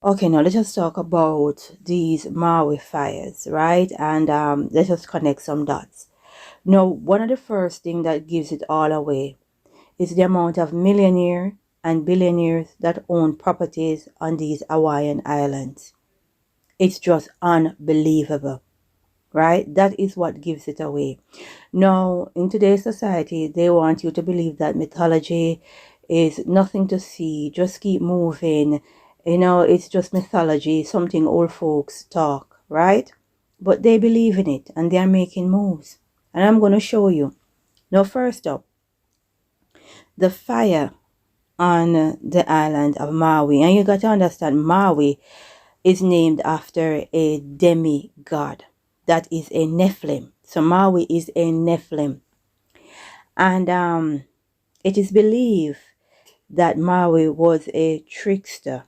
Okay, now let us talk about these Maui fires, right? And let us connect some dots. Now, one of the first things that gives it all away is the amount of millionaires and billionaires that own properties on these Hawaiian islands. It's just unbelievable, right? That is what gives it away. Now, in today's society, they want you to believe that mythology is nothing to see, just keep moving. It's just mythology, something old folks talk, right? But they believe in it and they are making moves. And I'm going to show you. Now, first up, the fire on the island of Maui. And you got to understand, Maui is named after a demigod. That is a Nephilim. So Maui is a Nephilim. And it is believed that Maui was a trickster,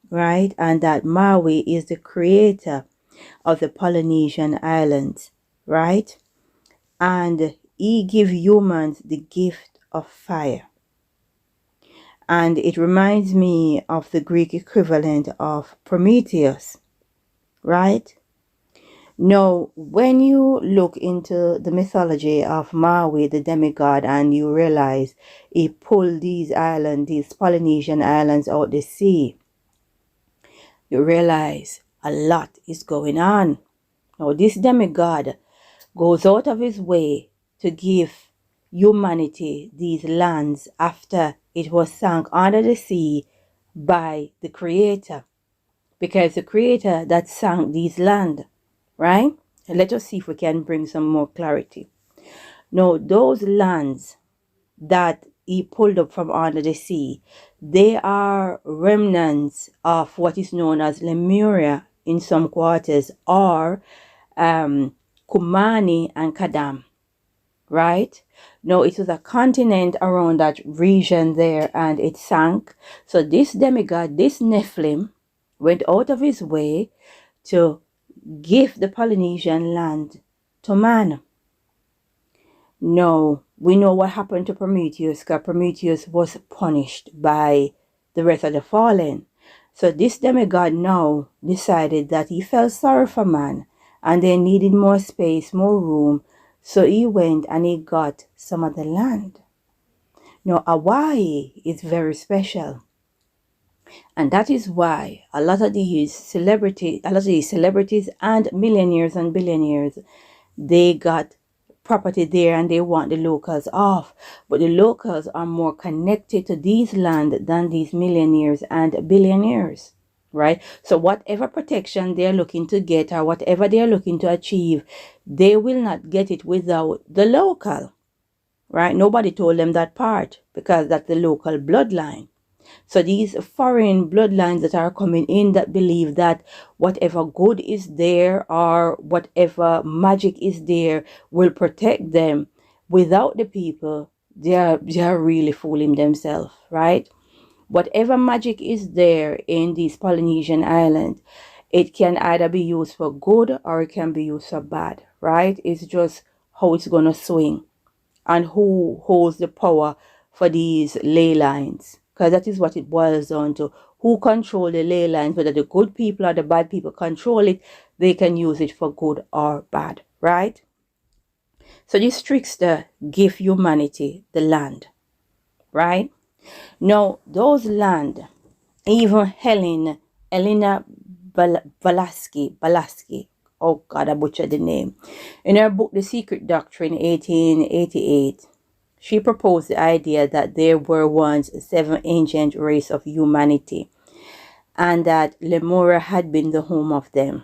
right? And that Maui is the creator of the Polynesian islands, right? And he gave humans the gift of fire. And it reminds me of the Greek equivalent of Prometheus, right? Now, when you look into the mythology of Maui, the demigod, and you realize he pulled these islands, these Polynesian islands out the sea, you realize a lot is going on. Now, this demigod goes out of his way to give humanity these lands after it was sunk under the sea by the Creator. Because the Creator that sank these land, right? And let us see if we can bring some more clarity. Now, those lands that he pulled up from under the sea, they are remnants of what is known as Lemuria in some quarters, or Kumani and Kadam, right? Now, it was a continent around that region there and it sank. So this demigod, this Nephilim, went out of his way to give the Polynesian land to man. Now, we know what happened to Prometheus, because Prometheus was punished by the rest of the fallen. So this demigod now decided that he felt sorry for man and they needed more space, more room. So he went and he got some of the land. Now, Hawaii is very special. And that is why a lot of these celebrities and millionaires and billionaires, they got property there and they want the locals off. But the locals are more connected to these land than these millionaires and billionaires, right? So whatever protection they're looking to get or whatever they're looking to achieve, they will not get it without the local, right? Nobody told them that part because that's the local bloodline. So these foreign bloodlines that are coming in that believe that whatever good is there or whatever magic is there will protect them without the people, they are really fooling themselves, right? Whatever magic is there in these Polynesian islands, it can either be used for good or it can be used for bad, right? It's just how it's going to swing and who holds the power for these ley lines. Because that is what it boils down to. Who control the ley lines, whether the good people or the bad people control it, they can use it for good or bad, right? So this trickster give humanity the land, right? Now, those land, even Helena Balaski, oh God, I butchered the name. In her book, The Secret Doctrine, 1888, she proposed the idea that there were once 7 ancient race of humanity and that Lemuria had been the home of them,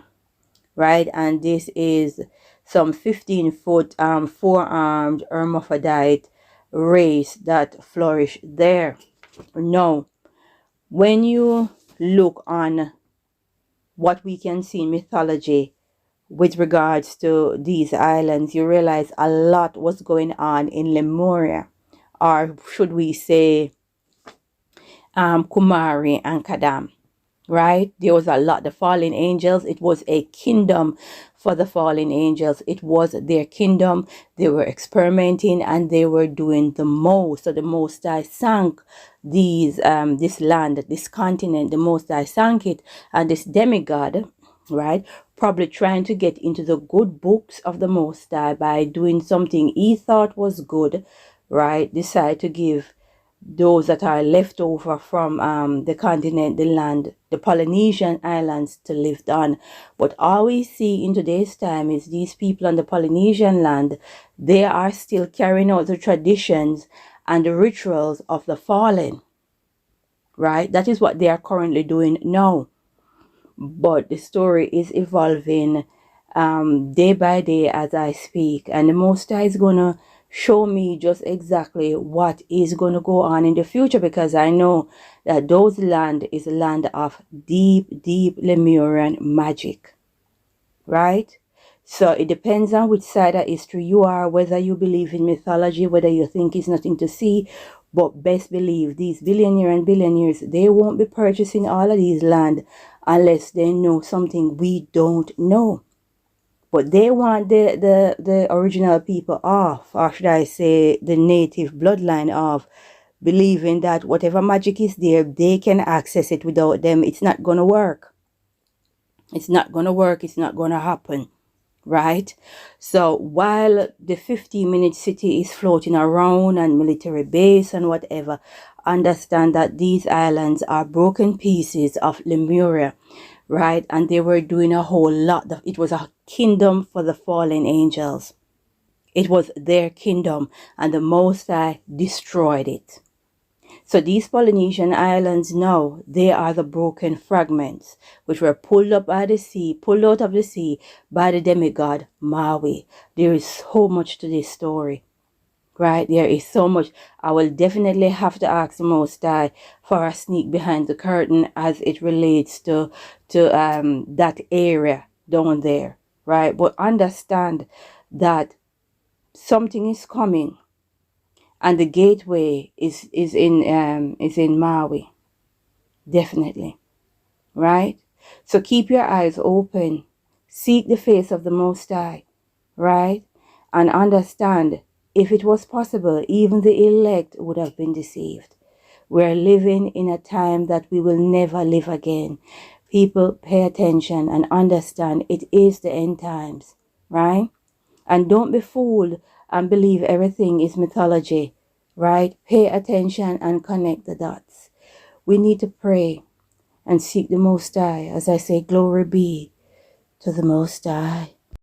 right? And this is some 15-foot four-armed hermaphrodite race that flourished there. Now, when you look on what we can see in mythology with regards to these islands, you realize a lot was going on in Lemuria, or should we say Kumari and Kadam. right? There was a lot. The fallen angels, it was a kingdom for the fallen angels. It was their kingdom. They were experimenting and they were doing the most. So the Most High sank this land, this continent. The Most High sank it, and this demigod, right, probably trying to get into the good books of the Most High by doing something he thought was good, right, decide to give those that are left over from the continent, the land, the Polynesian islands to live on. But all we see in today's time is these people on the Polynesian land, they are still carrying out the traditions and the rituals of the fallen, right? That is what they are currently doing now. But the story is evolving day by day as I speak, and the Most High is gonna show me just exactly what is gonna go on in the future, because I know that those land is a land of deep Lemurian magic, right? So it depends on which side of history you are, whether you believe in mythology, whether you think it's nothing to see. But best believe these billionaires and billionaires, they won't be purchasing all of these land unless they know something we don't know. But they want the original people off, or should I say the native bloodline off, believing that whatever magic is there, they can access it without them. It's not going to work. It's not going to work. It's not going to happen. Right? So while the 15-minute city is floating around and military base and whatever, understand that these islands are broken pieces of Lemuria, right? And they were doing a whole lot. It was a kingdom for the fallen angels. It was their kingdom, and the Most High destroyed it. So these Polynesian islands now, they are the broken fragments which were pulled up by the sea, pulled out of the sea by the demigod Maui. There is so much to this story, right? There is so much. I will definitely have to ask the Most High for a sneak behind the curtain as it relates to that area down there, right? But understand that something is coming. And the gateway is in Maui, definitely, right? So keep your eyes open, seek the face of the Most High, right? And understand, if it was possible, even the elect would have been deceived. We're living in a time that we will never live again. People, pay attention and understand it is the end times, right? And don't be fooled and believe everything is mythology, right? Pay attention and connect the dots. We need to pray and seek the Most High. As I say, glory be to the Most High.